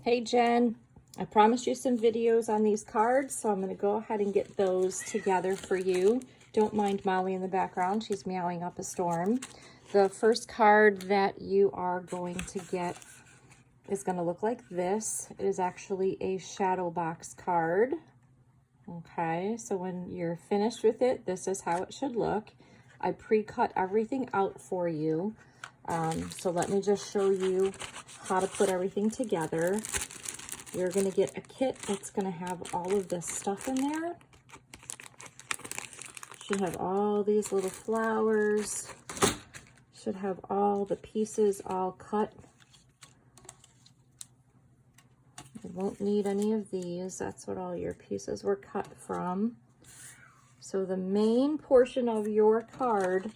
Hey Jen, I promised you some videos on these cards, so I'm going to go ahead and get those together for you. Don't mind Molly in the background, she's meowing up a storm. The first card that you are going to get is going to look like this. It is actually a shadow box card. Okay, so when you're finished with it, this is how it should look. I pre-cut everything out for you. So let me just show you how to put everything together. You're going to get a kit that's going to have all of this stuff in there. Should have all these little flowers. Should have all the pieces all cut. You won't need any of these. That's what all your pieces were cut from. So the main portion of your card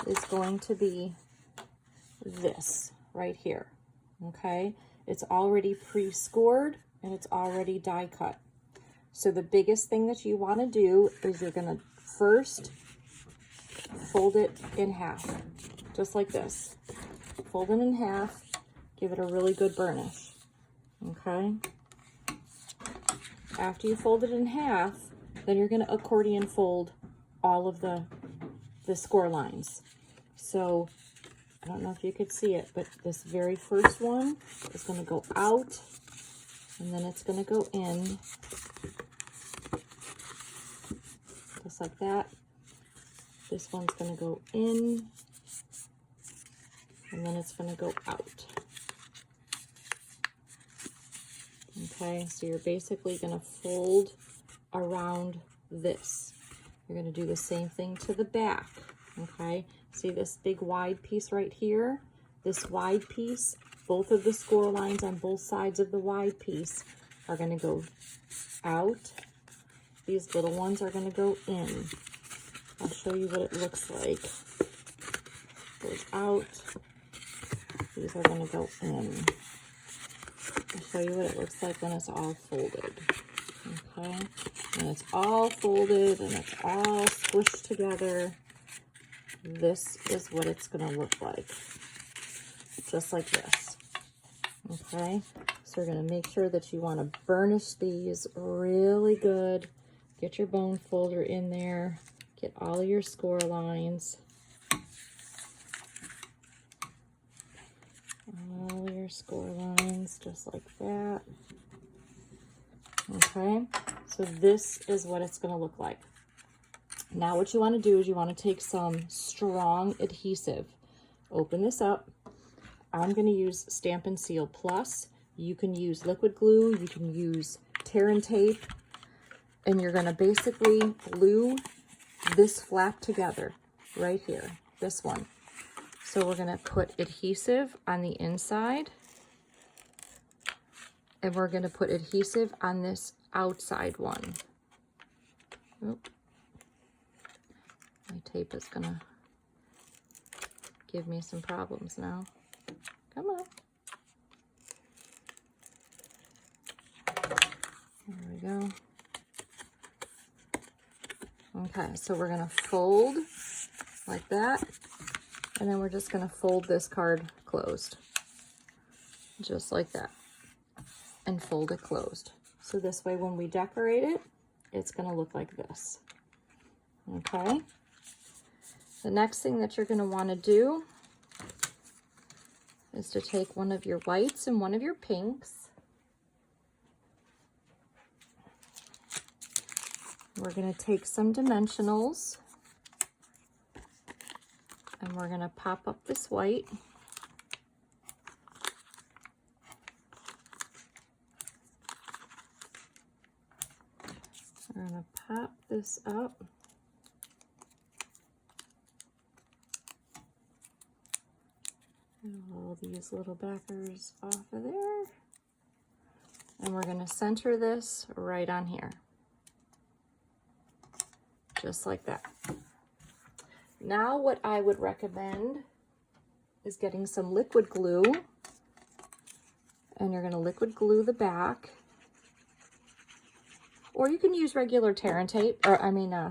is going to be this right here. Okay, it's already pre-scored and it's already die cut. So the biggest thing that you want to do is you're going to first fold it in half, just like this. Fold it in half, give it a really good burnish. Okay, after you fold it in half, then you're going to accordion fold all of the score lines. So I don't know if you could see it, but this very first one is going to go out, and then it's going to go in, just like that. This one's going to go in, and then it's going to go out. Okay, so you're basically going to fold around this. You're going to do the same thing to the back. Okay, see this big wide piece right here? This wide piece, both of the score lines on both sides of the wide piece are going to go out. These little ones are going to go in. I'll show you what it looks like. Goes out. These are going to go in. I'll show you what it looks like when it's all folded. Okay, and it's all folded and it's all squished together. This is what it's going to look like, just like this. Okay, so you're going to make sure that you want to burnish these really good. Get your bone folder in there, get all your score lines, all your score lines, just like that. Okay, so this is what it's going to look like. Now what you want to do is you want to take some strong adhesive. Open this up. I'm going to use Stampin' Seal Plus. You can use liquid glue. You can use tear and tape. And you're going to basically glue this flap together right here, this one. So we're going to put adhesive on the inside. And we're going to put adhesive on this outside one. Oop. My tape is gonna give me some problems now. Come on. There we go. Okay, so we're gonna fold like that, and then we're just gonna fold this card closed. Just like that. And fold it closed. So this way when we decorate it, it's gonna look like this. Okay? The next thing that you're going to want to do is to take one of your whites and one of your pinks. We're going to take some dimensionals and we're going to pop up this white. We're going to pop this up. All these little backers off of there. And we're going to center this right on here. Just like that. Now what I would recommend is getting some liquid glue. And you're going to liquid glue the back. Or you can use regular tear and tape, or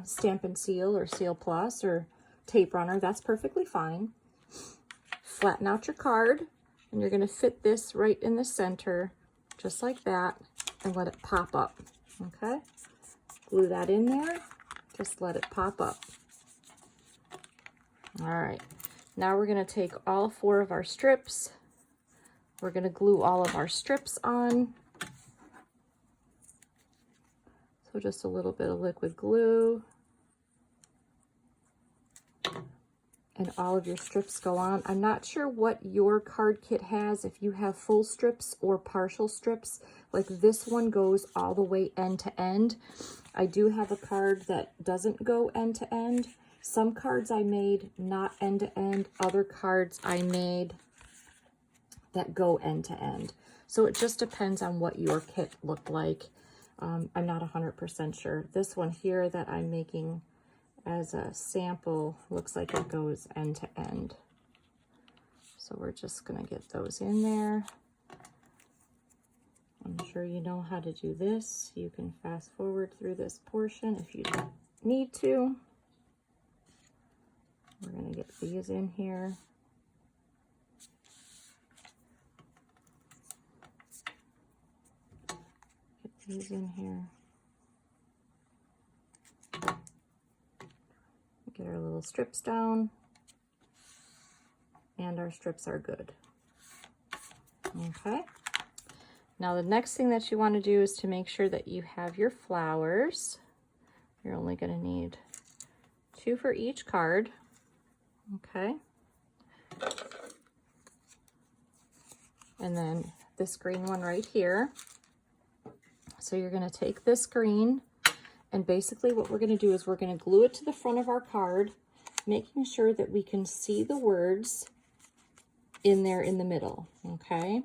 Stampin' Seal or Seal Plus or tape runner. That's perfectly fine. Flatten out your card, and you're going to fit this right in the center just like that, and let it pop up, okay? Glue that in there, just let it pop up. All right, now we're gonna take all 4 of our strips. We're gonna glue all of our strips on. So just a little bit of liquid glue. And all of your strips go on. I'm not sure what your card kit has, if you have full strips or partial strips. Like this one goes all the way end to end. I do have a card that doesn't go end to end. Some cards I made not end to end. Other cards I made that go end to end. So it just depends on what your kit looked like. I'm not 100% sure. This one here that I'm making as a sample looks like it goes end to end. So we're just gonna get those in there. I'm sure you know how to do this. You can fast forward through this portion if you don't need to. We're gonna get these in here. Get these in here. Get our little strips down, and our strips are good. Okay. Now the next thing that you want to do is to make sure that you have your flowers. You're only going to need 2 for each card. Okay. And then this green one right here. So you're going to take this green, and basically what we're going to do is we're going to glue it to the front of our card, making sure that we can see the words in there in the middle, okay?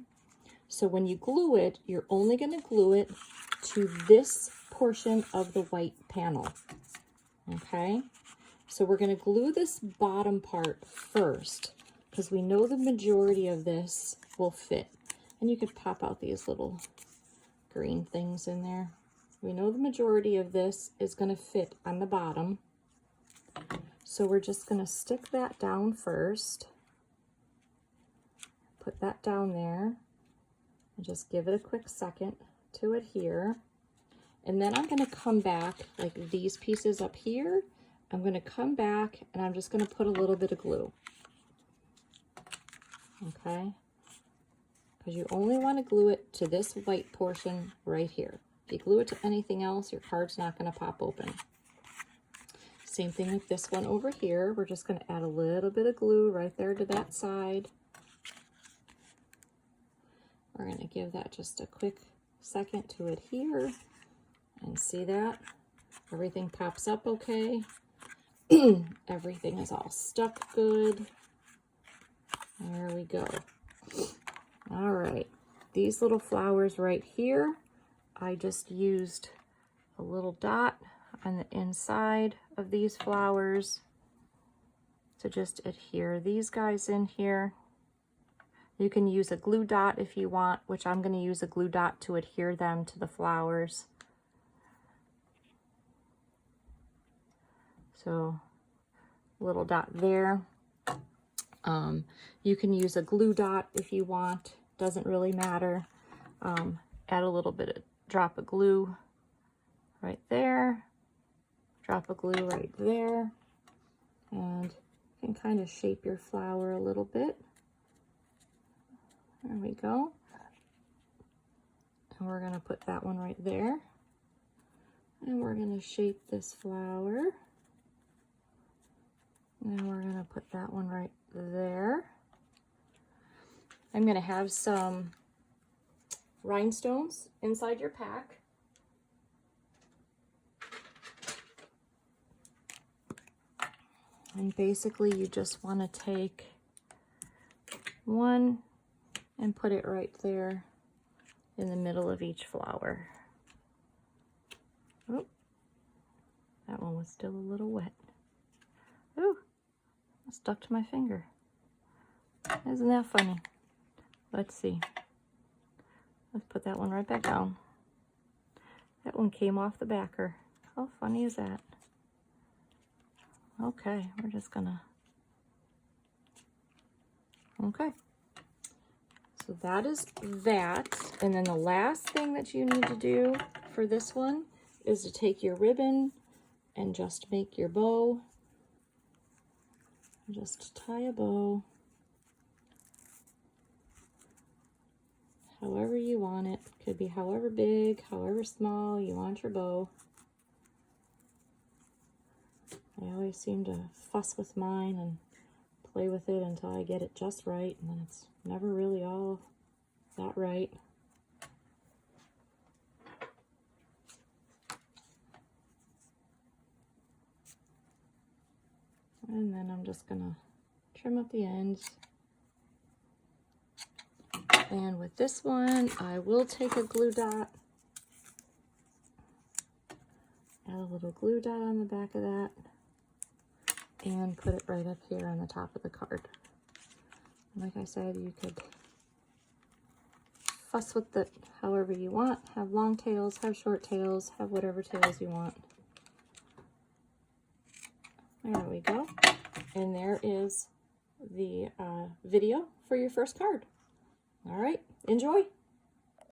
So when you glue it, you're only going to glue it to this portion of the white panel, okay? So we're going to glue this bottom part first, because we know the majority of this will fit. And you could pop out these little green things in there. We know the majority of this is going to fit on the bottom. So we're just going to stick that down first. Put that down there. And just give it a quick second to adhere. And then I'm going to come back, like these pieces up here, I'm going to come back and I'm just going to put a little bit of glue. Okay? Because you only want to glue it to this white portion right here. If you glue it to anything else, your card's not going to pop open. Same thing with this one over here. We're just going to add a little bit of glue right there to that side. We're going to give that just a quick second to adhere. And see that? Everything pops up okay. Everything is all stuck good. There we go. All right. These little flowers right here, I just used a little dot on the inside of these flowers to just adhere these guys in here. You can use a glue dot if you want, which I'm going to use a glue dot to adhere them to the flowers. So, little dot there. You can use a glue dot if you want. Doesn't really matter. Add a little bit of drop of glue right there. Drop of glue right there. And you can kind of shape your flower a little bit. There we go. And we're going to put that one right there. And we're going to shape this flower. And we're going to put that one right there. I'm going to have some rhinestones inside your pack. And basically you just want to take one and put it right there in the middle of each flower. Oh, that one was still a little wet. Ooh, it stuck to my finger. Isn't that funny? Let's see. Let's put that one right back down. That one came off the backer. How funny is that? Okay, we're just gonna... Okay. So that is that. And then the last thing that you need to do for this one is to take your ribbon and just make your bow. Just tie a bow however you want it. Could be however big, however small you want your bow. I always seem to fuss with mine and play with it until I get it just right, and then it's never really all that right. And then I'm just gonna trim up the ends. And with this one, I will take a glue dot, add a little glue dot on the back of that, and put it right up here on the top of the card. Like I said, you could fuss with it however you want. Have long tails, have short tails, have whatever tails you want. There we go. And there is the video for your first card. All right, enjoy.